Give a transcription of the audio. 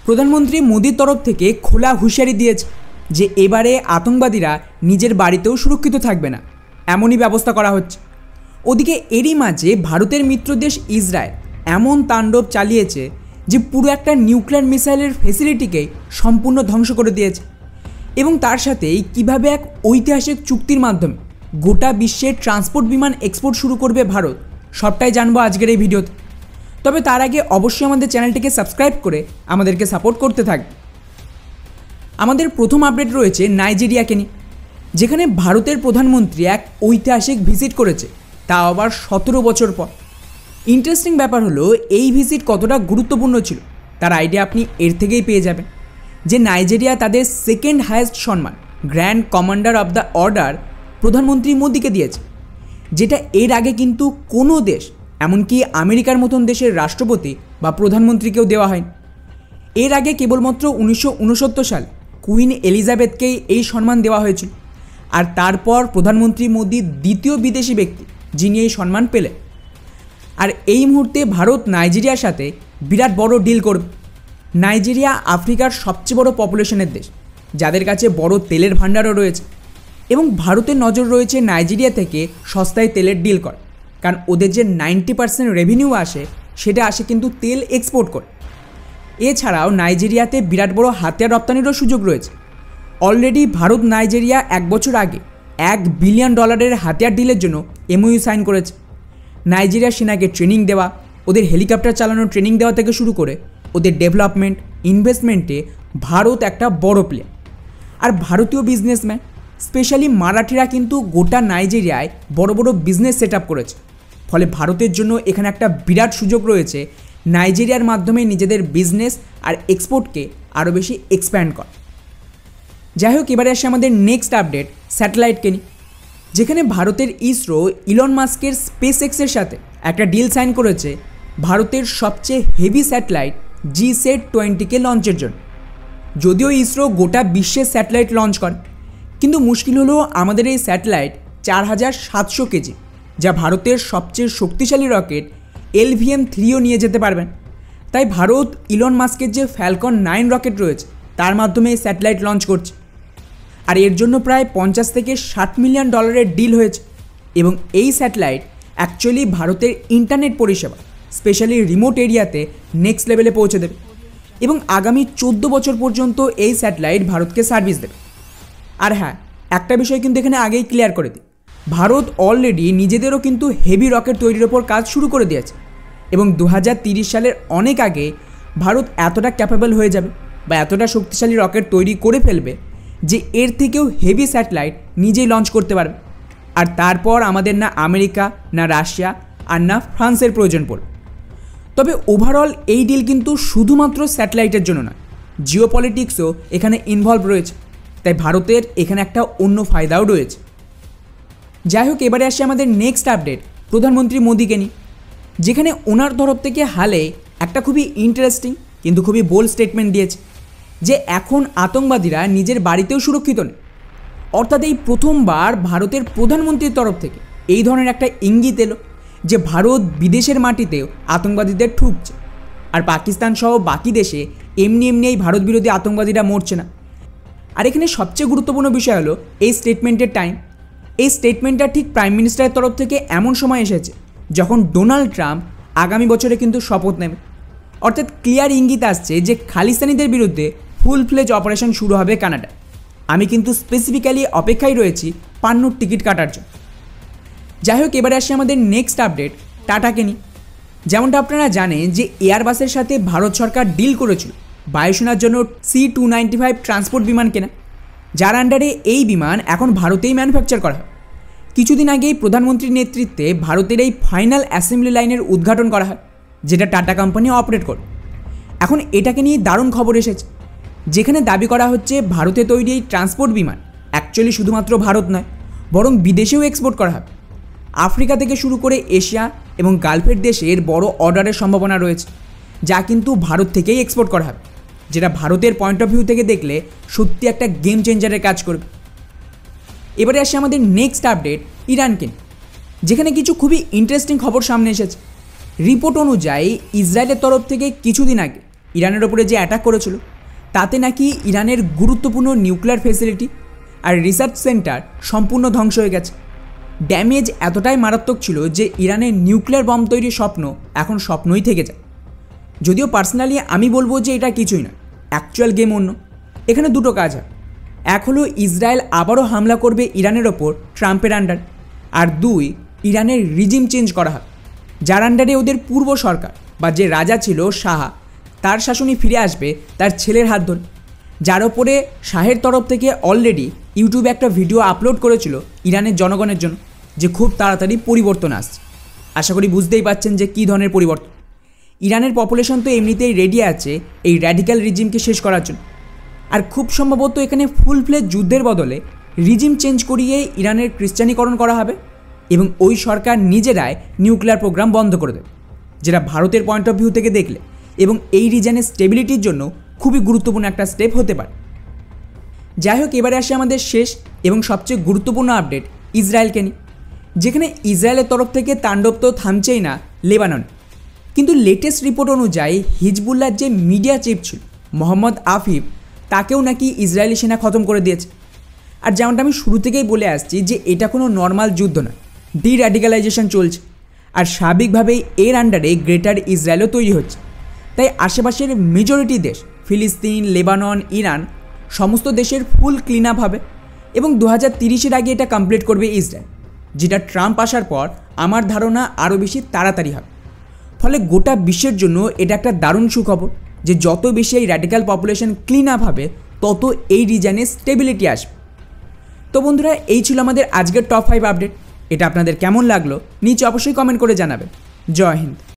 প্রধানমন্ত্রী মোদির তরফ থেকে খোলা হুঁশিয়ারি দিয়েছে যে এবারে আতঙ্কবাদীরা নিজের বাড়িতেও সুরক্ষিত থাকবে না, এমনই ব্যবস্থা করা হচ্ছে। ওদিকে এরই মাঝে ভারতের মিত্রদেশ ইসরায়েল এমন তাণ্ডব চালিয়েছে যে পুরো একটা নিউক্লিয়ার মিসাইলের ফেসিলিটিকেই সম্পূর্ণ ধ্বংস করে দিয়েছে, এবং তার সাথেই কিভাবে এক ঐতিহাসিক চুক্তির মাধ্যমে গোটা বিশ্বের ট্রান্সপোর্ট বিমান এক্সপোর্ট শুরু করবে ভারত, সবটাই জানবো আজকের এই ভিডিওতে। তবে তার আগে অবশ্যই আমাদের চ্যানেলটিকে সাবস্ক্রাইব করে আমাদেরকে সাপোর্ট করতে থাকবে। আমাদের প্রথম আপডেট রয়েছে নাইজেরিয়াকে নিয়ে, যেখানে ভারতের প্রধানমন্ত্রী এক ঐতিহাসিক ভিজিট করেছে, তাও আবার 17 বছর পর। ইন্টারেস্টিং ব্যাপার হলো এই ভিজিট কতটা গুরুত্বপূর্ণ ছিল তার আইডিয়া আপনি এর থেকেই পেয়ে যাবেন যে নাইজেরিয়া তাদের সেকেন্ড হায়েস্ট সম্মান grand commander of the order প্রধানমন্ত্রী মোদিকে দিয়েছে, যেটা এর আগে কিন্তু কোনো দেশ, এমনকি আমেরিকার মতন দেশের রাষ্ট্রপতি বা প্রধানমন্ত্রীকেও দেওয়া হয়নি। এর আগে কেবলমাত্র 1969 সালে কুইন এলিজাবেথকেই এই সম্মান দেওয়া হয়েছিল, আর তারপর প্রধানমন্ত্রী মোদি দ্বিতীয় বিদেশি ব্যক্তি যিনি এই সম্মান পেলেন। আর এই মুহূর্তে ভারত নাইজেরিয়ার সাথে বিরাট বড় ডিল করবে। নাইজেরিয়া আফ্রিকার সবচেয়ে বড় পপুলেশনের দেশ, যাদের কাছে বড় তেলের ভাণ্ডারও রয়েছে, এবং ভারতের নজর রয়েছে নাইজেরিয়া থেকে সস্তায় তেলের ডিল করে, কারণ ওদের যে 90% রেভিনিউ আসে সেটা আসে কিন্তু তেল এক্সপোর্ট করে। এছাড়াও নাইজেরিয়াতে বিরাট বড় হাতিয়ার রপ্তানিরও সুযোগ রয়েছে। অলরেডি ভারত নাইজেরিয়া 1 বছর আগে $1 বিলিয়ন হাতিয়ার ডিলের জন্য এমওইউ সাইন করেছে। নাইজেরিয়ার সেনাকে ট্রেনিং দেওয়া, ওদের হেলিকপ্টার চালানোর ট্রেনিং দেওয়া থেকে শুরু করে ওদের ডেভেলপমেন্ট, ইনভেস্টমেন্টে ভারত একটা বড় প্লেয়ার। আর ভারতীয় বিজনেসম্যান, স্পেশালি মারাঠিরা কিন্তু গোটা নাইজেরিয়ায় বড় বড় বিজনেস সেট আপ করেছে। ফলে ভারতের জন্য এখানে একটা বিরাট সুযোগ রয়েছে নাইজেরিয়ার মাধ্যমে নিজেদের বিজনেস আর এক্সপোর্টকে আরও বেশি এক্সপ্যান্ড করা। যাই হোক, এবারে আসে আমাদের নেক্সট আপডেট স্যাটেলাইটকে নিয়ে, যেখানে ভারতের ইসরো ইলন মাস্কের স্পেস এক্সের সাথে একটা ডিল সাইন করেছে ভারতের সবচেয়ে হেভি স্যাটেলাইট GSAT-20কে লঞ্চের জন্য। যদিও ইসরো গোটা বিশ্বের স্যাটেলাইট লঞ্চ করে, কিন্তু মুশকিল হলো আমাদের এই স্যাটেলাইট 4700 কেজি, যা ভারতের সবচেয়ে শক্তিশালী রকেট LVM-3ও নিয়ে যেতে পারবেন। তাই ভারত ইলন মাস্কের যে ফ্যালকন 9 রকেট রয়েছে তার মাধ্যমে এই স্যাটেলাইট লঞ্চ করছে, আর এর জন্য প্রায় $50 থেকে $60 মিলিয়ন ডিল হয়েছে। এবং এই স্যাটেলাইট অ্যাকচুয়ালি ভারতের ইন্টারনেট পরিষেবা, স্পেশালি রিমোট এরিয়াতে নেক্সট লেভেলে পৌঁছে দেবে, এবং আগামী 14 বছর পর্যন্ত এই স্যাটেলাইট ভারতকে সার্ভিস দেবে। আর হ্যাঁ, একটা বিষয় কিন্তু এখানে আগেই ক্লিয়ার করে দিই, ভারত অলরেডি নিজেদেরও কিন্তু হেভি রকেট তৈরির ওপর কাজ শুরু করে দিয়েছে, এবং 2030 সালের অনেক আগে ভারত এতটা ক্যাপেবল হয়ে যাবে বা এতটা শক্তিশালী রকেট তৈরি করে ফেলবে যে এর থেকেও হেভি স্যাটেলাইট নিজেই লঞ্চ করতে পারবে। আর তারপর আমাদের না আমেরিকা, না রাশিয়া, আর না ফ্রান্সের প্রয়োজন পড়বে। তবে ওভারঅল এই ডিল কিন্তু শুধুমাত্র স্যাটেলাইটের জন্য না, জিওপলিটিক্সও এখানে ইনভলভ রয়েছে, তাই ভারতের এখানে একটা অন্য ফায়দাও রয়েছে। যাই হোক, এবারে আসে আমাদের নেক্সট আপডেট প্রধানমন্ত্রী মোদিকে নিয়ে, যেখানে ওনার তরফ থেকে হালে একটা খুবই ইন্টারেস্টিং কিন্তু খুবই বোল্ড স্টেটমেন্ট দিয়েছে যে এখন আতঙ্কবাদীরা নিজের বাড়িতেও সুরক্ষিত নেই। অর্থাৎ এই প্রথমবার ভারতের প্রধানমন্ত্রীর তরফ থেকে এই ধরনের একটা ইঙ্গিত এলো যে ভারত বিদেশের মাটিতেও আতঙ্কবাদীদের ঠুকছে, আর পাকিস্তান সহ বাকি দেশে এমনি এই ভারত বিরোধী আতঙ্কবাদীরা মরছে না। আর এখানে সবচেয়ে গুরুত্বপূর্ণ বিষয় হলো এই স্টেটমেন্টের টাইম। এই স্টেটমেন্টটা ঠিক প্রাইম মিনিস্টারের তরফ থেকে এমন সময় এসেছে যখন ডোনাল্ড ট্রাম্প আগামী বছরে কিন্তু শপথ নেবে। অর্থাৎ ক্লিয়ার ইঙ্গিত আসছে যে খালিস্তানিদের বিরুদ্ধে ফুল ফ্লেজ অপারেশন শুরু হবে কানাডা। আমি কিন্তু স্পেসিফিক্যালি অপেক্ষায় রয়েছি পান্নুর টিকিট কাটার জন্য। যাই হোক, এবারে আসে আমাদের নেক্সট আপডেট টাটাকে নিয়ে। যেমনটা আপনারা জানেন যে এয়ারবাসের সাথে ভারত সরকার ডিল করেছিল বায়ুসেনার জন্য C-295 ট্রান্সপোর্ট বিমান কেনা, যার আন্ডারে এই বিমান এখন ভারতেই ম্যানুফ্যাকচার করা হয়। কিছুদিন আগেই প্রধানমন্ত্রীর নেতৃত্বে ভারতের এই ফাইনাল অ্যাসেম্বলি লাইনের উদ্ঘাটন করা হয়, যেটা টাটা কোম্পানি অপারেট করে। এখন এটাকে নিয়ে দারুণ খবর এসেছে, যেখানে দাবি করা হচ্ছে ভারতে তৈরি এই ট্রান্সপোর্ট বিমান অ্যাকচুয়ালি শুধুমাত্র ভারত নয়, বরং বিদেশেও এক্সপোর্ট করা হবে। আফ্রিকা থেকে শুরু করে এশিয়া এবং গালফের দেশের বড় অর্ডারের সম্ভাবনা রয়েছে, যা কিন্তু ভারত থেকেই এক্সপোর্ট করা হবে, যেটা ভারতের পয়েন্ট অফ ভিউ থেকে দেখলে সত্যি একটা গেম চেঞ্জারের কাজ করবে। এবারে আসে আমাদের নেক্সট আপডেট ইরানকে, যেখানে কিছু খুবই ইন্টারেস্টিং খবর সামনে এসেছে। রিপোর্ট অনুযায়ী ইসরায়েলের তরফ থেকে কিছুদিন আগে ইরানের ওপরে যে অ্যাটাক করেছিল তাতে নাকি ইরানের গুরুত্বপূর্ণ নিউক্লিয়ার ফেসিলিটি আর রিসার্চ সেন্টার সম্পূর্ণ ধ্বংস হয়ে গেছে। ড্যামেজ এতটাই মারাত্মক ছিল যে ইরানের নিউক্লিয়ার বম তৈরির স্বপ্ন এখন স্বপ্নই থেকে যায়। যদিও পার্সোনালি আমি বলবো যে এটা কিছুই না, অ্যাকচুয়াল গেম অন্য। এখানে দুটো কাজ হয়, এক হলো ইসরায়েল আবারও হামলা করবে ইরানের ওপর ট্রাম্পের আন্ডার, আর দুই ইরানের রিজিম চেঞ্জ করা হয়, যার আন্ডারে ওদের পূর্ব সরকার বা যে রাজা ছিল শাহ, তার শাসনই ফিরে আসবে তার ছেলের হাত ধরে, যার ওপরে শাহের তরফ থেকে অলরেডি ইউটিউবে একটা ভিডিও আপলোড করেছিল ইরানের জনগণের জন্য যে খুব তাড়াতাড়ি পরিবর্তন আসছে। আশা করি বুঝতেই পারছেন যে কী ধরনের পরিবর্তন। ইরানের পপুলেশন তো এমনিতেই রেডি আছে এই র্যাডিক্যাল রিজিমকে শেষ করার জন্য, আর খুব সম্ভবত এখানে ফুল ফ্লেজ যুদ্ধের বদলে রিজিম চেঞ্জ করিয়ে ইরানের খ্রিস্টানীকরণ করা হবে এবং ওই সরকার নিজেরাই নিউক্লিয়ার প্রোগ্রাম বন্ধ করে দেবে, যেটা ভারতের পয়েন্ট অফ ভিউ থেকে দেখলে এবং এই রিজনের স্টেবিলিটির জন্য খুবই গুরুত্বপূর্ণ একটা স্টেপ হতে পারে। যাই হোক, এবারে আসে আমাদের শেষ এবং সবচেয়ে গুরুত্বপূর্ণ আপডেট ইসরায়েলকে নিয়ে, যেখানে ইসরায়েলের তরফ থেকে তাণ্ডব তো থামছেই না লেবানন, কিন্তু লেটেস্ট রিপোর্ট অনুযায়ী হিজবুল্লাহর যে মিডিয়া চিফ ছিল মোহাম্মদ আফিফ, তাকেও নাকি ইসরায়েলি সেনা খতম করে দিয়েছে। আর যেমনটা আমি শুরু থেকেই বলে আসছি যে এটা কোনো নর্মাল যুদ্ধ না, ডি র্যাডিক্যালাইজেশন চলছে, আর স্বাভাবিকভাবেই এর আন্ডারে গ্রেটার ইসরায়েলও তৈরি হচ্ছে। তাই আশেপাশের মেজরিটি দেশ ফিলিস্তিন, লেবানন, ইরান সমস্ত দেশের ফুল ক্লিন আপ হবে এবং 2030-এর আগে এটা কমপ্লিট করবে ইসরায়েল, যেটা ট্রাম্প আসার পর আমার ধারণা আরও বেশি তাড়াতাড়ি হবে। ফলে গোটা বিশ্বের জন্য এটা একটা দারুণ সুখবর যে যত বেশি এই র্যাডিক্যাল পপুলেশন ক্লিন আপ হবে তত এই রিজনে স্টেবিলিটি আসবে। তো বন্ধুরা, এই ছিল আমাদের আজকের টপ 5 আপডেট। এটা আপনাদের কেমন লাগলো নিচে অবশ্যই কমেন্ট করে জানাবেন। জয় হিন্দ।